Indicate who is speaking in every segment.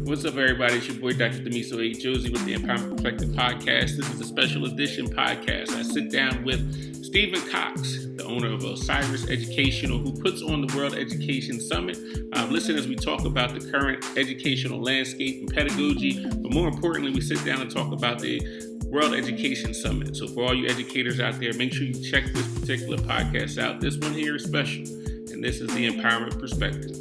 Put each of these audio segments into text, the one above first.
Speaker 1: What's up, everybody? It's your boy, Dr. Damiso A, Josey with the Empowerment Perspective Podcast. This is a special edition podcast. I sit down with Stephen Cox, the owner of Osiris Educational, who puts on the World Education Summit. Listen as we talk about the current educational landscape and pedagogy, but more importantly, we sit down and talk about the World Education Summit. So for all you educators out there, make sure you check this particular podcast out. This one here is special, and this is the Empowerment Perspective.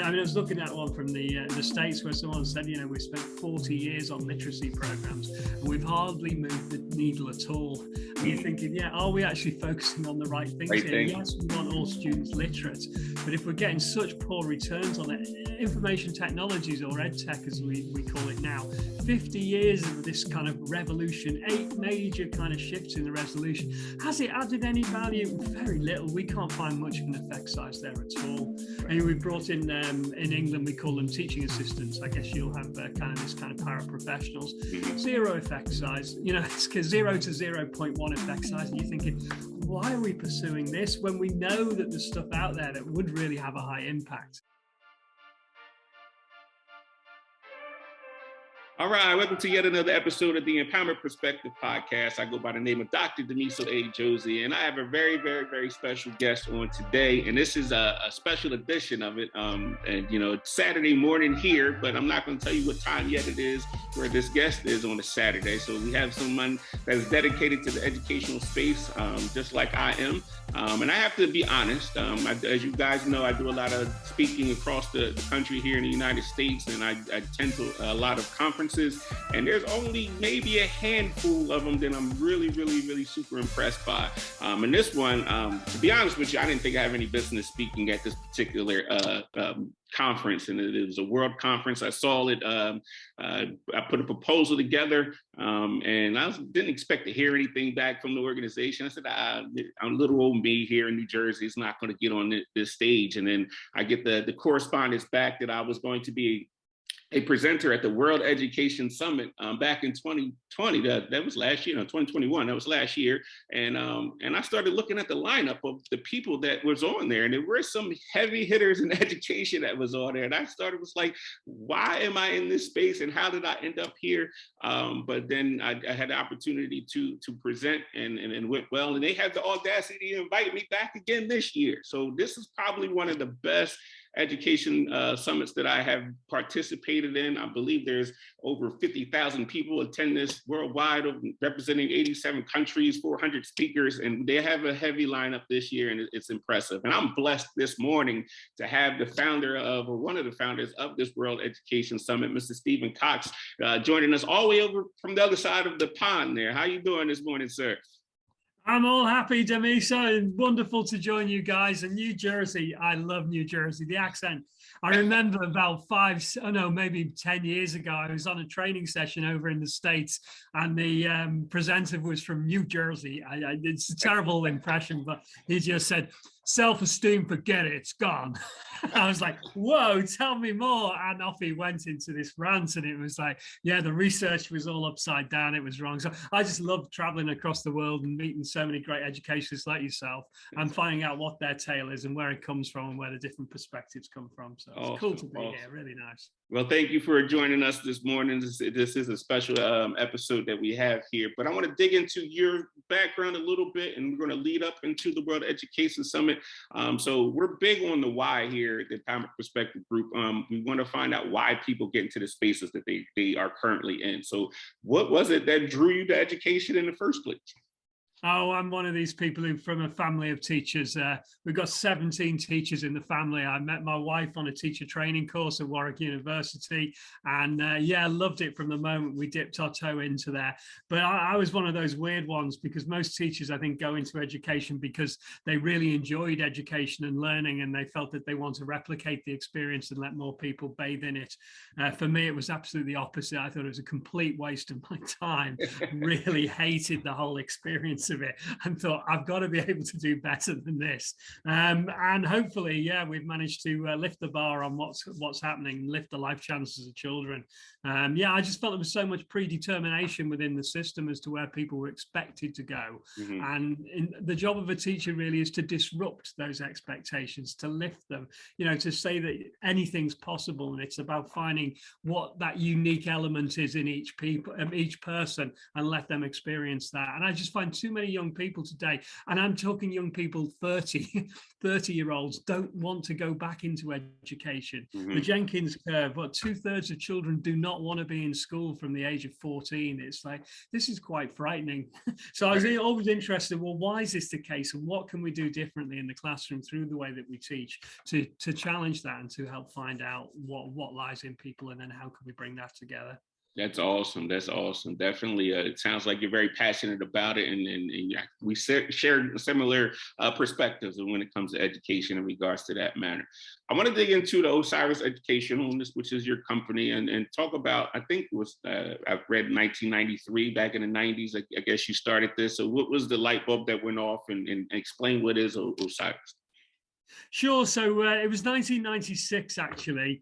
Speaker 2: I was looking at one from the States where someone said, we spent 40 years on literacy programs and we've hardly moved the needle at all. And you're thinking, are we actually focusing on the right things here? Yes, we want all students literate, but if we're getting such poor returns on it, information technologies, or ed tech as we call it now, 50 years of this kind of revolution, 8 major kind of shifts in the resolution. Has it added any value? Very little. We can't find much of an effect size there at all. And we brought in England, we call them teaching assistants. I guess you'll have kind of paraprofessionals. Zero effect size. It's 0 to 0.1 effect size. And you're thinking, why are we pursuing this when we know that there's stuff out there that would really have a high impact?
Speaker 1: All right, welcome to yet another episode of the Empowerment Perspective Podcast. I go by the name of Dr. Damiso A, Josey, and I have a very, very, very special guest on today, and this is a special edition of it. It's Saturday morning here, but I'm not going to tell you what time yet it is where this guest is on a Saturday. So we have someone that is dedicated to the educational space, just like I am. And I have to be honest, as you guys know, I do a lot of speaking across the country here in the United States, and I attend to a lot of conferences, and there's only maybe a handful of them that I'm really, really, really super impressed by. And this one, to be honest with you, I didn't think I have any business speaking at this particular conference, and it was a world conference. I saw it. I put a proposal together, and I didn't expect to hear anything back from the organization. I said, I'm little old me here in New Jersey. It's not going to get on this stage. And then I get the correspondence back that I was going to be a presenter at the World Education Summit back in 2020. That was last year, 2021. That was last year. And I started looking at the lineup of the people that was on there, and there were some heavy hitters in education that was on there. And I was like, why am I in this space, and how did I end up here? But then I had the opportunity to present, and went well. And they had the audacity to invite me back again this year. So this is probably one of the best education summits that I have participated in. I believe there's over 50,000 people attend this worldwide, representing 87 countries, 400 speakers, and they have a heavy lineup this year, and it's impressive. And I'm blessed this morning to have one of the founders of this World Education Summit, Mr. Stephen Cox, joining us all the way over from the other side of the pond there. How you doing this morning, sir?
Speaker 2: I'm all happy, Damiso, and wonderful to join you guys. And New Jersey, I love New Jersey, the accent. I remember about maybe 10 years ago, I was on a training session over in the States, and the presenter was from New Jersey. It's a terrible impression, but he just said, "Self-esteem, forget it, it's gone." I was like, whoa, tell me more. And off he went into this rant, and it was like, the research was all upside down. It was wrong. So I just love traveling across the world and meeting so many great educationists like yourself, and finding out what their tale is and where it comes from and where the different perspectives come from. So it's cool to be here. Really nice.
Speaker 1: Well, thank you for joining us this morning. This is a special episode that we have here, but I want to dig into your background a little bit, and we're going to lead up into the World Education Summit. So we're big on the why here at the Empowerment Perspective Group. We want to find out why people get into the spaces that they are currently in. So what was it that drew you to education in the first place?
Speaker 2: Oh, I'm one of these people who, from a family of teachers, we've got 17 teachers in the family. I met my wife on a teacher training course at Warwick University, and yeah, loved it from the moment we dipped our toe into there. But I was one of those weird ones, because most teachers, I think, go into education because they really enjoyed education and learning, and they felt that they want to replicate the experience and let more people bathe in it. For me, it was absolutely the opposite. I thought it was a complete waste of my time. Really hated the whole experience of it, and thought, I've got to be able to do better than this. And hopefully, yeah, we've managed to lift the bar on what's happening, lift the life chances of children. Yeah, I just felt there was so much predetermination within the system as to where people were expected to go. Mm-hmm. And the job of a teacher really is to disrupt those expectations, to lift them, to say that anything's possible. And it's about finding what that unique element is in each person, and let them experience that. And I just find too many young people today, and I'm talking young people 30-year-olds, don't want to go back into education. Mm-hmm. The Jenkins curve, what 2/3 of children do not want to be in school from the age of 14. It's like, this is quite frightening. So I was always interested, well, why is this the case, and what can we do differently in the classroom through the way that we teach to challenge that, and to help find out what lies in people, and then how can we bring that together.
Speaker 1: That's awesome. That's awesome. Definitely. It sounds like you're very passionate about it, and we share similar perspectives when it comes to education in regards to that matter. I want to dig into the Osiris Education, which is your company, and talk about, I think it was, I've read 1993, back in the 90s, I guess you started this. So what was the light bulb that went off, and explain what is Osiris?
Speaker 2: Sure. So it was 1996, actually.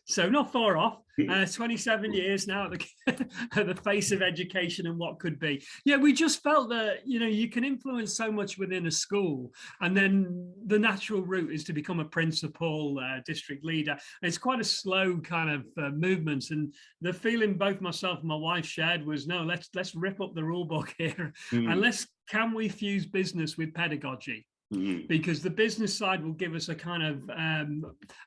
Speaker 2: So not far off, 27 years now at the face of education and what could be. Yeah, we just felt that, you can influence so much within a school, and then the natural route is to become a principal, district leader. And it's quite a slow kind of movement. And the feeling both myself and my wife shared was, no, let's rip up the rule book here, and can we fuse business with pedagogy? Because the business side will give us a kind of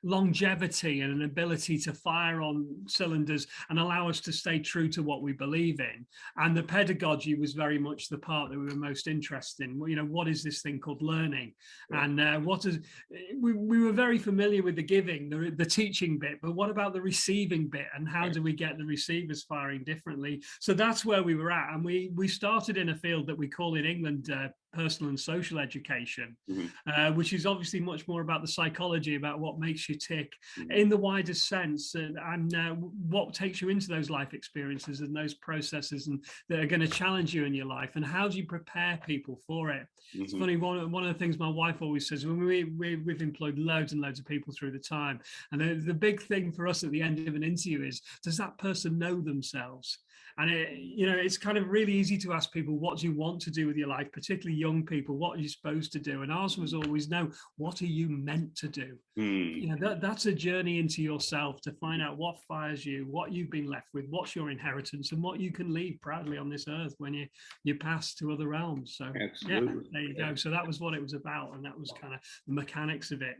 Speaker 2: longevity and an ability to fire on cylinders and allow us to stay true to what we believe in. And the pedagogy was very much the part that we were most interested in. What is this thing called learning? And we were very familiar with the giving, the teaching bit, but what about the receiving bit? And how do we get the receivers firing differently? So that's where we were at. And we started in a field that we call in England personal and social education, which is obviously much more about the psychology, about what makes you tick in the wider sense, and what takes you into those life experiences and those processes and that are going to challenge you in your life, and how do you prepare people for it. It's funny, one of the things my wife always says, when we've employed loads and loads of people through the time, and the big thing for us at the end of an interview is, does that person know themselves? And it's kind of really easy to ask people, what do you want to do with your life, particularly young people? What are you supposed to do? And ours was always, no, what are you meant to do? That's a journey into yourself to find out what fires you, what you've been left with, what's your inheritance, and what you can leave proudly on this earth when you pass to other realms. So absolutely. Yeah, there you go. So that was what it was about, and that was kind of the mechanics of it.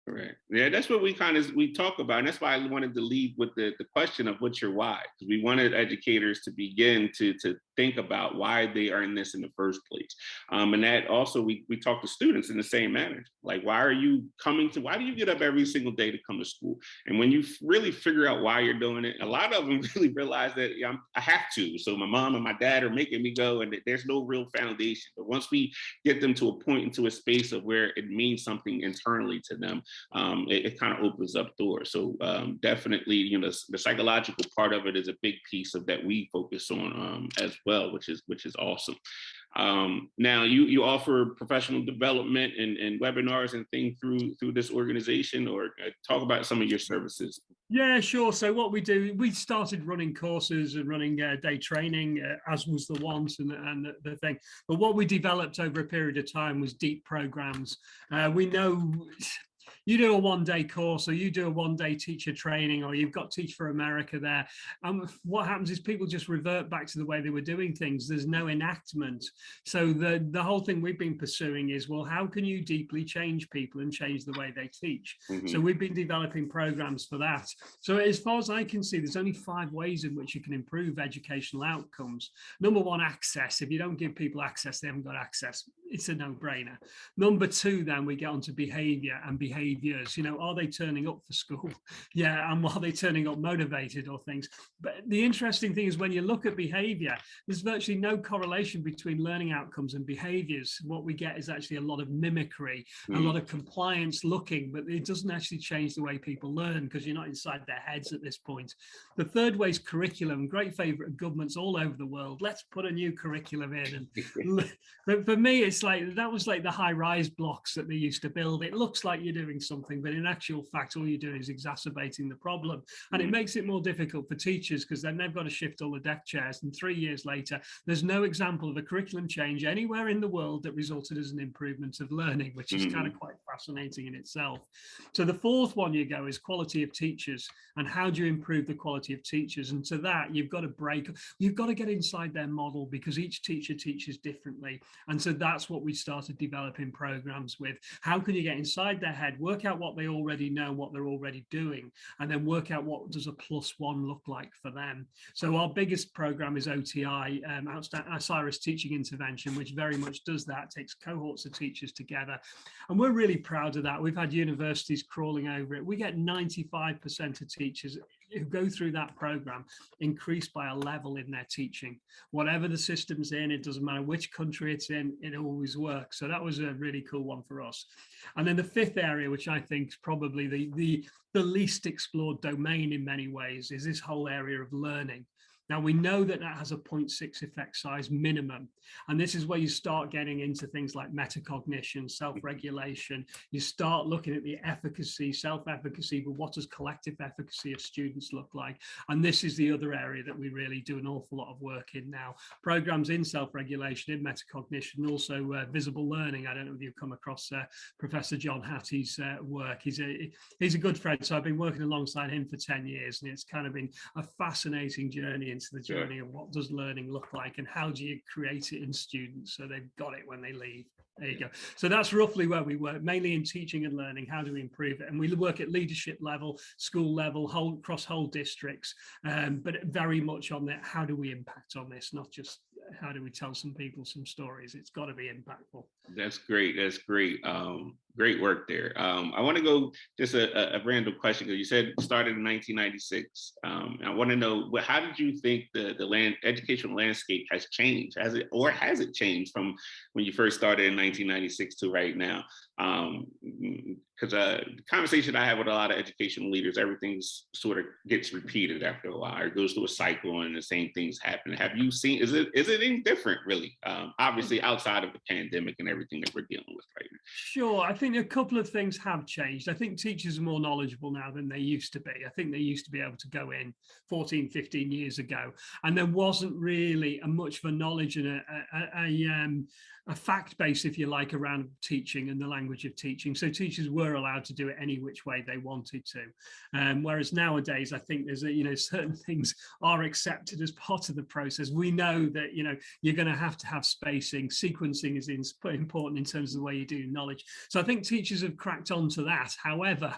Speaker 1: Right. Yeah, that's what we talk about. And that's why I wanted to lead with the question of what's your why. Because we wanted educators to begin to think about why they are in this in the first place. And that also, we talk to students in the same manner. Like, why do you get up every single day to come to school? And when you really figure out why you're doing it, a lot of them really realize that I have to. So my mom and my dad are making me go, and there's no real foundation. But once we get them to a point, into a space of where it means something internally to them, it kind of opens up doors. So definitely, the psychological part of it is a big piece of that we focus on as well, which is awesome. Now you offer professional development and webinars and things through this organization, or talk about some of your services.
Speaker 2: Yeah, sure. So what we do, we started running courses and running day training, as was the want and the thing. But what we developed over a period of time was deep programs. We know you do a one-day course, or you do a one-day teacher training, or you've got Teach for America there. And what happens is people just revert back to the way they were doing things. There's no enactment. So the whole thing we've been pursuing is, well, how can you deeply change people and change the way they teach? So we've been developing programs for that. So as far as I can see, there's only 5 ways in which you can improve educational outcomes. Number 1, access. If you don't give people access, they haven't got access. It's a no-brainer. Number 2, then we get onto behavior and behaviors. You know, are they turning up for school? Yeah, and are they turning up motivated or things? But the interesting thing is, when you look at behavior, there's virtually no correlation between learning outcomes and behaviors. What we get is actually a lot of mimicry, a lot of compliance looking, but it doesn't actually change the way people learn, because you're not inside their heads at this point. The third way is curriculum. Great favorite of governments all over the world. Let's put a new curriculum in. And but for me, it's like, that was like the high-rise blocks that they used to build. It looks like you're doing something, but in actual fact, all you're doing is exacerbating the problem. And it makes it more difficult for teachers, because then they've got to shift all the deck chairs. And 3 years later, there's no example of a curriculum change anywhere in the world that resulted as an improvement of learning, which is kind of quite fascinating in itself. So the fourth one you go is quality of teachers, and how do you improve the quality of teachers? And to that, you've got to get inside their model, because each teacher teaches differently. And so that's what we started developing programs with. How can you get inside their head, work out what they already know, what they're already doing, and then work out what does a +1 look like for them. So our biggest program is OTI, Osiris Teaching Intervention, which very much does that, takes cohorts of teachers together. And we're really proud of that. We've had universities crawling over it. We get 95% of teachers who go through that program increased by a level in their teaching. Whatever the system's in, it doesn't matter which country it's in, it always works. So that was a really cool one for us. And then the fifth area, which I think is probably the least explored domain in many ways, is this whole area of learning. Now, we know that that has a 0.6 effect size minimum. And this is where you start getting into things like metacognition, self-regulation. You start looking at the efficacy, self-efficacy, but what does collective efficacy of students look like? And this is the other area that we really do an awful lot of work in now. Programs in self-regulation, in metacognition, also visible learning. I don't know if you've come across Professor John Hattie's work. He's a good friend. So I've been working alongside him for 10 years, and it's kind of been a fascinating journey into the journey of what does learning look like, and how do you create it in students so they've got it when they leave. There you go. So that's roughly where we work, mainly in teaching and learning. How do we improve it? And we work at leadership level, school level, across whole districts, but very much on that, how do we impact on this, not just how do we tell some people some stories. It's got to be impactful.
Speaker 1: That's great. That's great. Great work there. I want to go just a random question, because you said it started in 1996. I want to know, how did you think the educational landscape has changed? Has it changed from when you first started in 1996 to right now? Because the conversation I have with a lot of educational leaders, everything sort of gets repeated after a while, or goes through a cycle, and the same things happen. Have you seen, is it any different, really? Obviously, outside of the pandemic and everything that we're dealing with right now.
Speaker 2: Sure. I think a couple of things have changed. I think teachers are more knowledgeable now than they used to be. I think they used to be able to go in 14, 15 years ago, and there wasn't really much of a knowledge and a fact base, if you like, around teaching and the language of teaching. So teachers were allowed to do it any which way they wanted to. Whereas nowadays, I think there's certain things are accepted as part of the process. We know that, you're going to have spacing. Sequencing is important in terms of the way you do knowledge. So I think teachers have cracked onto that. However,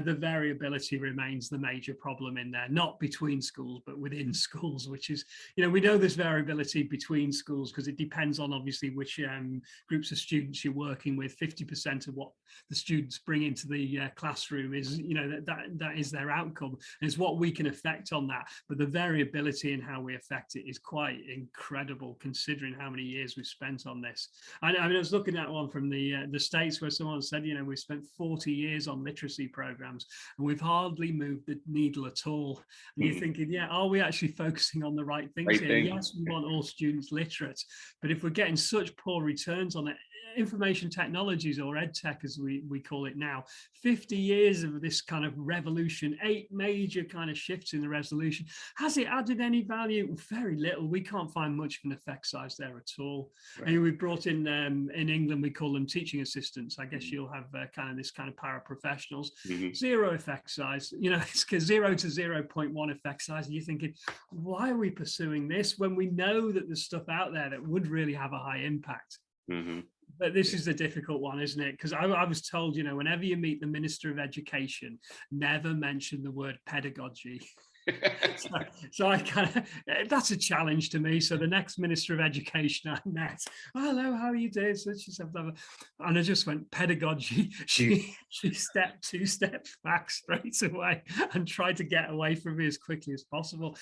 Speaker 2: the variability remains the major problem in there, not between schools, but within schools, which is, we know there's variability between schools because it depends on obviously which groups of students you're working with. 50% of what the students bring into the classroom is, that is their outcome. And it's what we can affect on that. But the variability in how we affect it is quite incredible, considering how many years we've spent on this. I mean, I was looking at one from the States where someone said, we've spent 40 years on literacy programs and we've hardly moved the needle at all. And you're thinking, are we actually focusing on the right things here? Yes, we want all students literate, but if we're getting such poor returns on it, information technologies, or ed tech as we call it now, 50 years of this kind of revolution, 8 major kind of shifts in the resolution. Has it added any value? Very little. We can't find much of an effect size there at all. Right. And we've brought in England, we call them teaching assistants. I guess you'll have kind of this kind of paraprofessionals. Zero effect size. You know, it's 0 to 0.1 effect size. And you're thinking, why are we pursuing this when we know that there's stuff out there that would really have a high impact? But this is the difficult one, isn't it? Because I was told, you know, whenever you meet the Minister of Education, never mention the word pedagogy. so I kind of, that's a challenge to me. So the next Minister of Education I met, hello, how are you doing? So she said, and I just went, pedagogy. She stepped 2 steps back straight away and tried to get away from me as quickly as possible.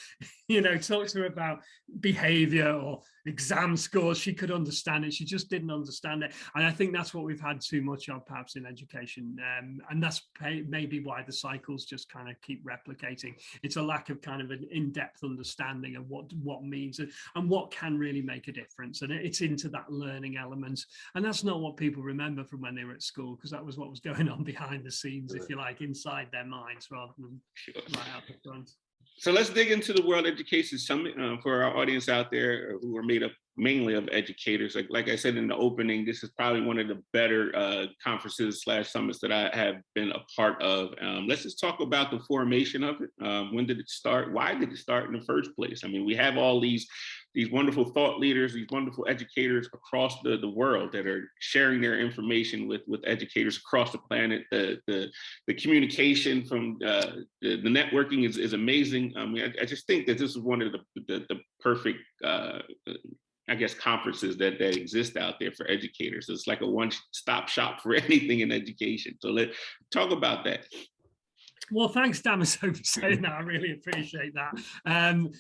Speaker 2: You know, talk to her about behavior or exam scores. She could understand it. She just didn't understand it. And I think that's what we've had too much of perhaps in education. And that's maybe why the cycles just kind of keep replicating. It's a lack of kind of an in-depth understanding of what means and what can really make a difference. And it's into that learning element. And that's not what people remember from when they were at school, because that was what was going on behind the scenes, if you like, inside their minds rather than right out the front.
Speaker 1: So let's dig into the World Education Summit for our audience out there who are made up mainly of educators. Like I said in the opening, this is probably one of the better conferences / summits that I have been a part of. Let's just talk about the formation of it. When did it start? Why did it start in the first place? I mean, we have all these wonderful thought leaders, these wonderful educators across the world that are sharing their information with educators across the planet. The communication from the networking is amazing. I mean, I just think that this is one of the perfect I guess conferences that exist out there for educators. It's like a one-stop shop for anything in education. So let's talk about that.
Speaker 2: Well, thanks, Damiso, for saying that. I really appreciate that.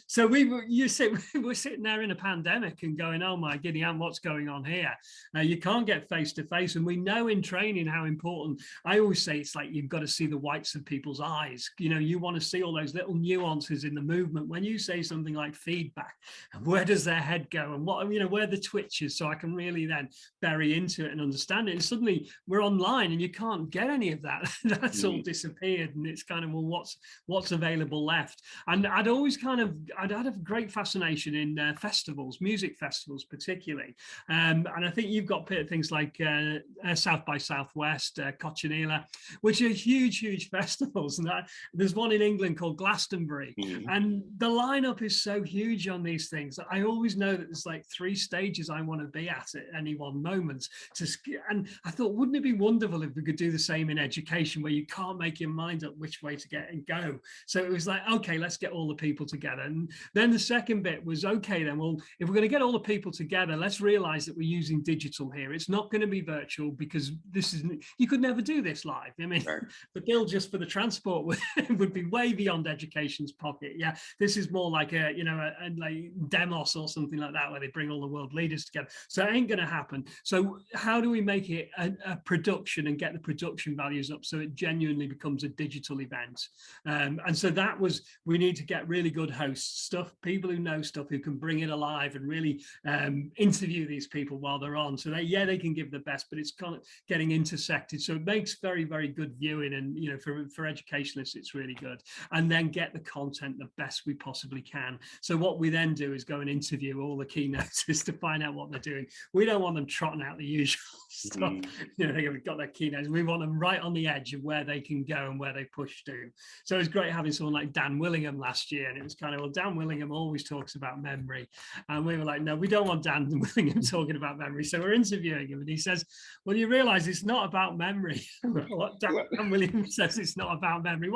Speaker 2: So we're sitting there in a pandemic and going, oh my giddy aunt, what's going on here? You can't get face to face. And we know in training how important, I always say it's like you've got to see the whites of people's eyes. You know, you want to see all those little nuances in the movement. When you say something like feedback, where does their head go? And what, you know, where the twitch is, so I can really then bury into it and understand it. And suddenly we're online and you can't get any of that. That's all disappeared. And it's kind of, well, what's available left? And I'd had a great fascination in festivals, music festivals particularly. And I think you've got things like South by Southwest, Cochineal, which are huge festivals. And there's one in England called Glastonbury. And the lineup is so huge on these things that I always know that there's like 3 stages I want to be at any one moment. And I thought, wouldn't it be wonderful if we could do the same in education, where you can't make your mind up which way to get and go? So it was like, okay, let's get all the people together. And then the second bit was, okay, then, well, if we're going to get all the people together, let's realize that we're using digital here. It's not going to be virtual, because you could never do this live. I mean, right. The bill just for the transport would be way beyond education's pocket. Yeah, this is more like a like Demos or something like that, where they bring all the world leaders together. So it ain't going to happen. So how do we make it a production and get the production values up so it genuinely becomes a digital event? And so that was, we need to get really good hosts, people who know stuff, who can bring it alive and really interview these people while they're on. So they can give the best, but it's kind of getting intersected. So it makes very, very good viewing. And, you know, for educationalists, it's really good. And then get the content the best we possibly can. So what we then do is go and interview all the keynoters to find out what they're doing. We don't want them trotting out the usual stuff. You know, they've got their keynotes. We want them right on the edge of where they can go and where they push to. So it was great having someone like Dan Willingham last year. And it was kind of, well, Dan Willingham always talks about memory. And we were like, no, we don't want Dan Willingham talking about memory. So we're interviewing him. And he says, well, you realize it's not about memory. What Dan Willingham says, it's not about memory.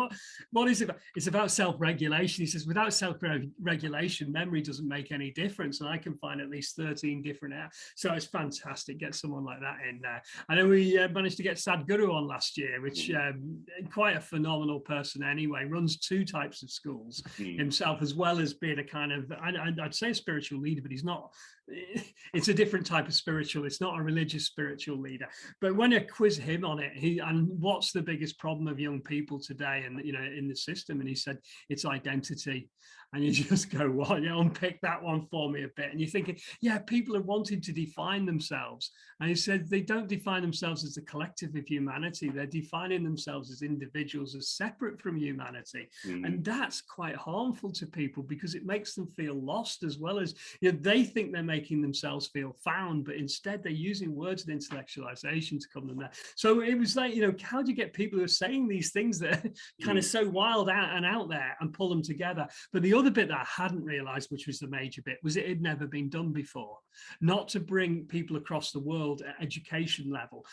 Speaker 2: What is it about? It's about self-regulation. He says, without self-regulation, memory doesn't make any difference. And I can find at least 13 different areas. So it's fantastic. Get someone like that in there. And then we managed to get Sadhguru on last year, which quite a phenomenal person anyway, runs 2 types of schools himself, as well as being a kind of, I'd say a spiritual leader, but he's not it's a different type of spiritual. It's not a religious spiritual leader. But when I quiz him on it, and what's the biggest problem of young people today, and in the system, and he said it's identity. And you just go, well, unpick that one for me a bit. And you're thinking, yeah, people are wanting to define themselves. And he said they don't define themselves as the collective of humanity. They're defining themselves as individuals, as separate from humanity. And that's quite harmful to people, because it makes them feel lost, as well as, they think they're making themselves feel found, but instead they're using words of intellectualization to come to there. So it was like, how do you get people who are saying these things that are kind of so wild out there and pull them together? But the other bit that I hadn't realized, which was the major bit, was it had never been done before. Not to bring people across the world at education level.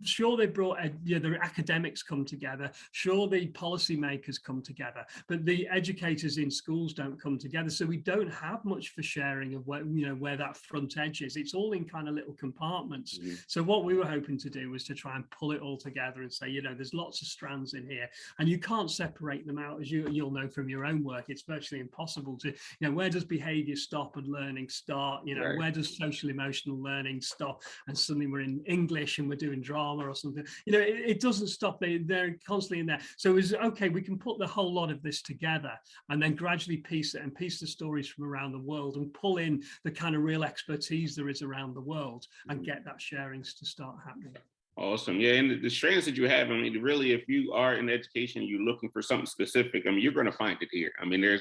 Speaker 2: Sure, they brought the academics come together. Sure, the policymakers come together, but the educators in schools don't come together. So we don't have much for sharing of where that front edge is. It's all in kind of little compartments. So what we were hoping to do was to try and pull it all together and say, there's lots of strands in here, and you can't separate them out, as you'll know from your own work. It's virtually impossible to, where does behavior stop and learning start? Right. Where does social emotional learning stop and suddenly we're in English and we're doing drama or something? It doesn't stop. They're constantly in there. So it was, okay, we can put the whole lot of this together and then gradually piece it and piece the stories from around the world and pull in the kind of real expertise there is around the world and get that sharing to start happening.
Speaker 1: Awesome. Yeah. And the strands that you have, really, if you are in education, you're looking for something specific, you're going to find it here.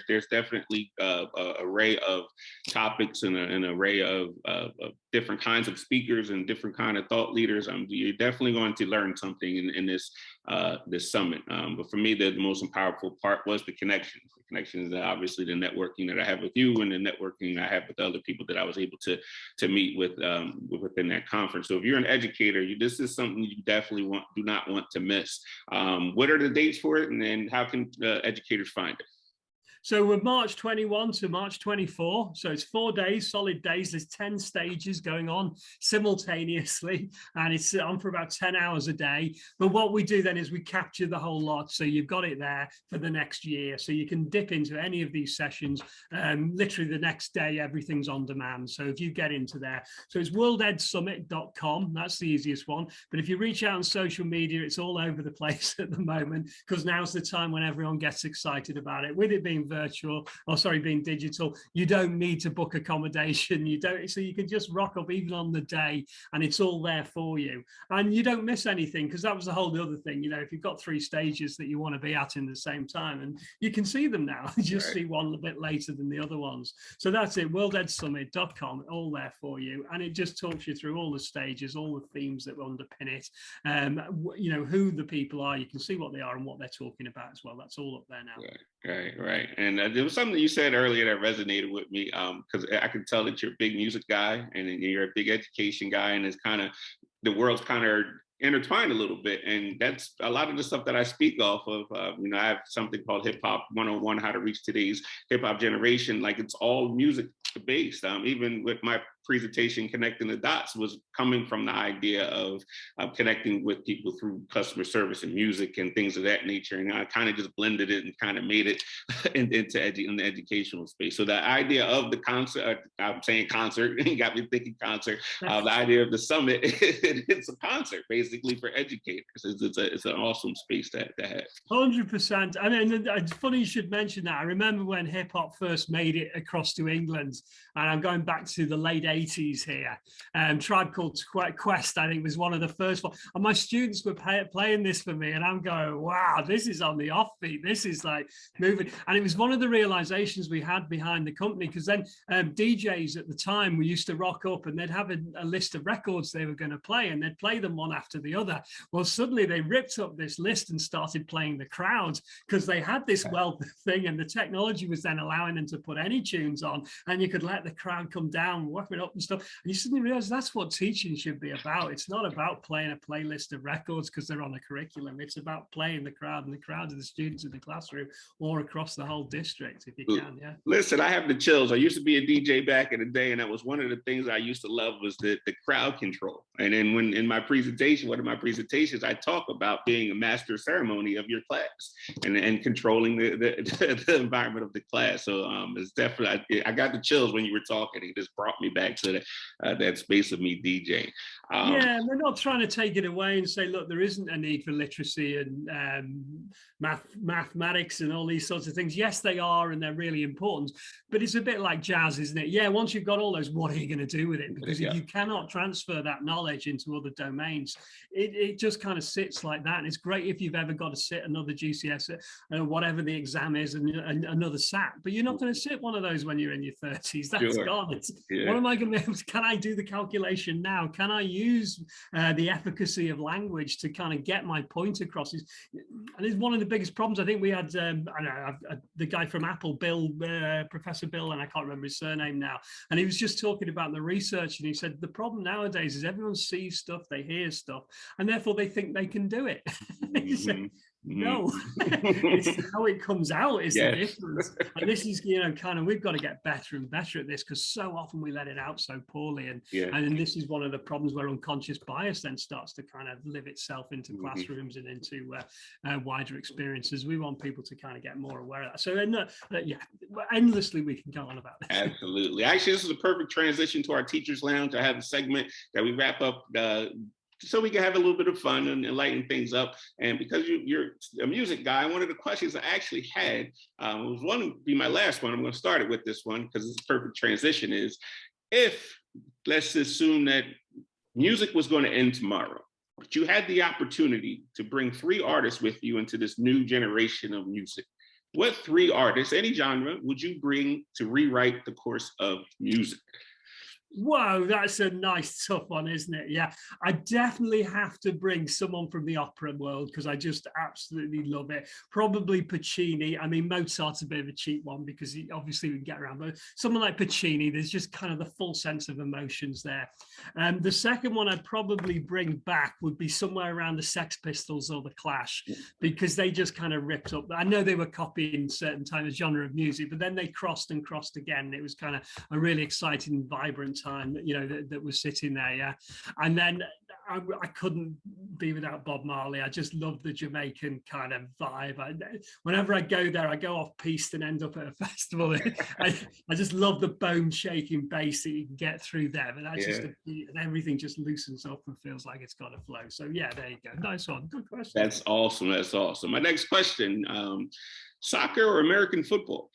Speaker 1: There's definitely an array of topics and an array of different kinds of speakers and different kind of thought leaders. You're definitely going to learn something in this summit. But for me, the most powerful part was the connections. The connections, obviously, the networking that I have with you and the networking I have with other people that I was able to meet with within that conference. So if you're an educator, this is something you definitely do not want to miss. What are the dates for it, and then how can educators find it?
Speaker 2: So we're March 21 to March 24. So it's 4 days, solid days. There's 10 stages going on simultaneously, and it's on for about 10 hours a day. But what we do then is we capture the whole lot. So you've got it there for the next year. So you can dip into any of these sessions. Literally the next day, everything's on demand. So if you get into there, so it's worldedsummit.com. That's the easiest one. But if you reach out on social media, it's all over the place at the moment, because now's the time when everyone gets excited about it. With it being being digital, you don't need to book accommodation. So you can just rock up even on the day, and it's all there for you, and you don't miss anything, because that was the whole other thing. If you've got 3 stages that you want to be at in the same time, and you can see them now, you just see one a bit later than the other ones. So that's it, worldedsummit.com, all there for you, and it just talks you through all the stages, all the themes that underpin it, who the people are. You can see what they are and what they're talking about as well. That's all up there now.
Speaker 1: Right. And there was something you said earlier that resonated with me, because I can tell that you're a big music guy and you're a big education guy, and it's kind of, the world's kind of intertwined a little bit. And that's a lot of the stuff that I speak off of. I have something called Hip Hop 101, How to Reach Today's Hip Hop Generation. Like, it's all music based. Even with my presentation, Connecting the Dots, was coming from the idea of connecting with people through customer service and music and things of that nature. And I kind of just blended it and kind of made it in the educational space. So the idea of the concert, I'm saying concert, you got me thinking concert. The idea of the summit, it's a concert basically for educators. It's an awesome space to have.
Speaker 2: 100%. It's funny you should mention that. I remember when hip hop first made it across to England, and I'm going back to the late 80s here. Tribe Called Quest, I think, was one of the first ones. And my students were playing this for me, and I'm going, wow, this is on the offbeat. This is like moving. And it was one of the realizations we had behind the company, because then DJs at the time, we used to rock up and they'd have a list of records they were going to play, and they'd play them one after the other. Well, suddenly they ripped up this list and started playing the crowds, because they had this wealth thing, and the technology was then allowing them to put any tunes on, and you could let the crowd come down, whap it up and stuff. And you suddenly realize that's what teaching should be about. It's not about playing a playlist of records because they're on a curriculum. It's about playing the crowd, and the crowd are the students in the classroom or across the whole district, if you can. Yeah.
Speaker 1: Listen, I have the chills. I used to be a DJ back in the day, and that was one of the things I used to love, was the crowd control. And then when in my presentation, one of my presentations, I talk about being a master ceremony of your class and controlling the environment of the class. So it's definitely, I got the chills when you were talking. It just brought me back to that space of me DJing.
Speaker 2: Yeah, we're not trying to take it away and say, look, there isn't a need for literacy and mathematics and all these sorts of things. Yes, they are, and they're really important. But it's a bit like jazz, isn't it? Yeah, once you've got all those, what are you going to do with it? Because if you cannot transfer that knowledge into other domains, it just kind of sits like that. And it's great if you've ever got to sit another GCS or whatever the exam is and another SAT. But you're not going to sit one of those when you're in your 30s. That's gone. What am I going to be able to? Can I do the calculation now? Can I use the efficacy of language to kind of get my point across? And it's one of the biggest problems. I think we had the guy from Apple, Bill, Professor Bill, and I can't remember his surname now, and he was just talking about the research, and he said the problem nowadays is everyone sees stuff, they hear stuff, and therefore they think they can do it. He said, no, it's how it comes out is the difference. And this is, kind of, we've got to get better and better at this, because so often we let it out so poorly. And this is one of the problems where unconscious bias then starts to kind of live itself into classrooms and into wider experiences. We want people to kind of get more aware of that. So endlessly we can go on about this.
Speaker 1: Absolutely. Actually, this is a perfect transition to our Teachers Lounge. I have a segment that we wrap up so we can have a little bit of fun and lighten things up. And because you're a music guy, one of the questions I actually had, was one to be my last one. I'm going to start it with this one because it's a perfect transition, is if, let's assume that music was going to end tomorrow, but you had the opportunity to bring 3 artists with you into this new generation of music, what 3 artists, any genre, would you bring to rewrite the course of music?
Speaker 2: Whoa, that's a nice, tough one, isn't it? Yeah, I definitely have to bring someone from the opera world because I just absolutely love it. Probably Puccini. I mean, Mozart's a bit of a cheap one because obviously we can get around, but someone like Puccini, there's just kind of the full sense of emotions there. The second one I'd probably bring back would be somewhere around the Sex Pistols or the Clash, because they just kind of ripped up. I know they were copying certain types of genre of music, but then they crossed and crossed again. It was kind of a really exciting, vibrant time, that was sitting there, and then I couldn't be without Bob Marley. I just love the Jamaican kind of vibe. Whenever I go there, I go off piste and end up at a festival. I just love the bone shaking bass that you can get through them, and that's just a beat, and everything just loosens up and feels like it's got to flow. So yeah, there you go. Nice one. Good question.
Speaker 1: That's awesome. My next question: soccer or American football?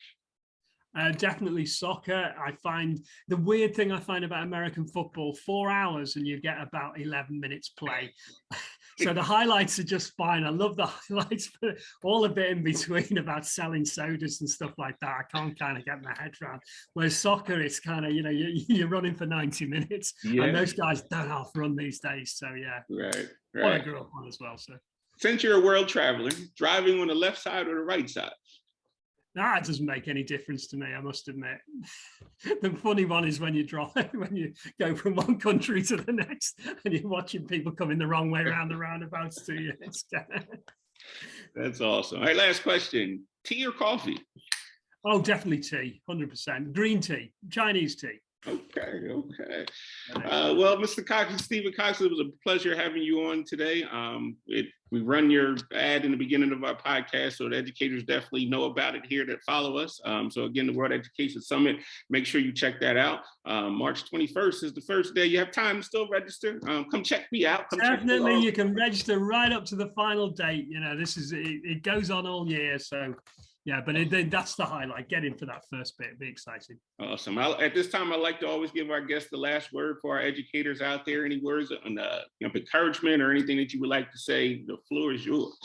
Speaker 2: Definitely soccer. I find the weird thing I find about American football, 4 hours and you get about 11 minutes play. So the highlights are just fine. I love the highlights, but all a bit in between about selling sodas and stuff like that, I can't kind of get my head around. Whereas soccer, it's kind of, you're running for 90 minutes. And those guys don't half run these days. So
Speaker 1: Right.
Speaker 2: What I grew up on as well. So
Speaker 1: since you're a world traveler, driving on the left side or the right side?
Speaker 2: That doesn't make any difference to me, I must admit. The funny one is when you go from one country to the next and you're watching people coming the wrong way around the roundabouts to you.
Speaker 1: That's awesome. All right, last question. Tea or coffee?
Speaker 2: Oh, definitely tea, 100%. Green tea, Chinese tea.
Speaker 1: Okay. Well, Mr. Cox and Stephen Cox, it was a pleasure having you on today. We run your ad in the beginning of our podcast, so the educators definitely know about it here that follow us. So again, the World Education Summit, make sure you check that out. March 21st is the first day. You have time to still register. Come check me out.
Speaker 2: Definitely, you can register right up to the final date. It goes on all year, so. Yeah, but that's the highlight. Get in for that first bit. It'd be exciting.
Speaker 1: Awesome. At this time, I like to always give our guests the last word for our educators out there. Any words on encouragement or anything that you would like to say? The floor is yours.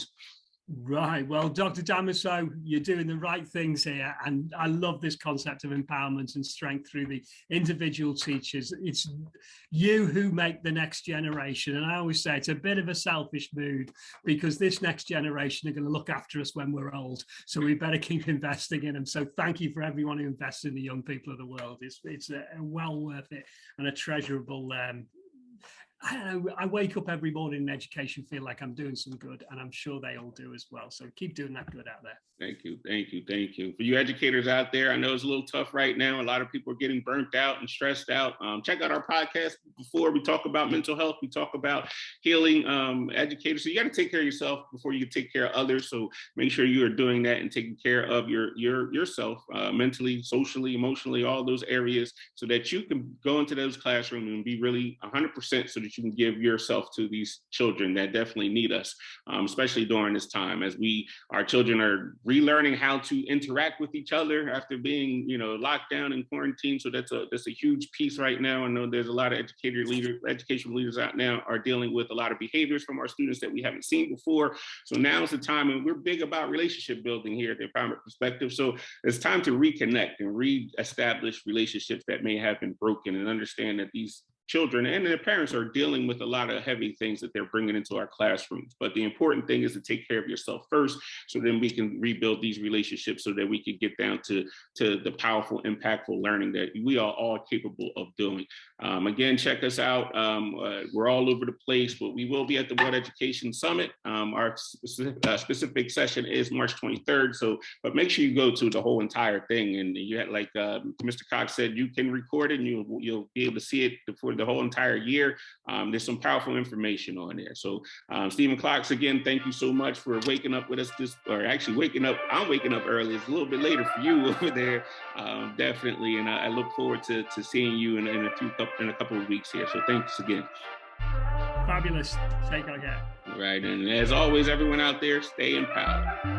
Speaker 2: Right. Well, Dr. Damiso, you're doing the right things here. And I love this concept of empowerment and strength through the individual teachers. It's you who make the next generation. And I always say it's a bit of a selfish mood because this next generation are going to look after us when we're old. So we better keep investing in them. So thank you for everyone who invests in the young people of the world. It's well worth it and a treasurable I don't know, I wake up every morning in education, feel like I'm doing some good, and I'm sure they all do as well. So keep doing that good out there.
Speaker 1: Thank you. Thank you. Thank you. For you educators out there, I know it's a little tough right now. A lot of people are getting burnt out and stressed out. Check out our podcast before we talk about mental health. We talk about healing educators. So you got to take care of yourself before you take care of others. So make sure you are doing that and taking care of yourself mentally, socially, emotionally, all those areas, so that you can go into those classrooms and be really 100% so that you can give yourself to these children that definitely need us, especially during this time as our children are relearning how to interact with each other after being, locked down in quarantine. So that's a huge piece right now. I know there's a lot of educational leaders out now are dealing with a lot of behaviors from our students that we haven't seen before. So now is the time, and we're big about relationship building here at the Empowerment Perspective. So it's time to reconnect and reestablish relationships that may have been broken, and understand that these children and their parents are dealing with a lot of heavy things that they're bringing into our classrooms. But the important thing is to take care of yourself first, so then we can rebuild these relationships so that we can get down to the powerful, impactful learning that we are all capable of doing. Again, check us out. We're all over the place, but we will be at the World Education Summit. Our specific session is March 23rd. But make sure you go to the whole entire thing. And you had, like Mr. Cox said, you can record it and you'll be able to see it for the whole entire year. There's some powerful information on there. So Stephen Cox, again, thank you so much for waking up with us I'm waking up early. It's a little bit later for you over there, definitely. And I look forward to seeing you in a couple of weeks here. So thanks again.
Speaker 2: Fabulous. Take care.
Speaker 1: Right. And as always, everyone out there, stay empowered.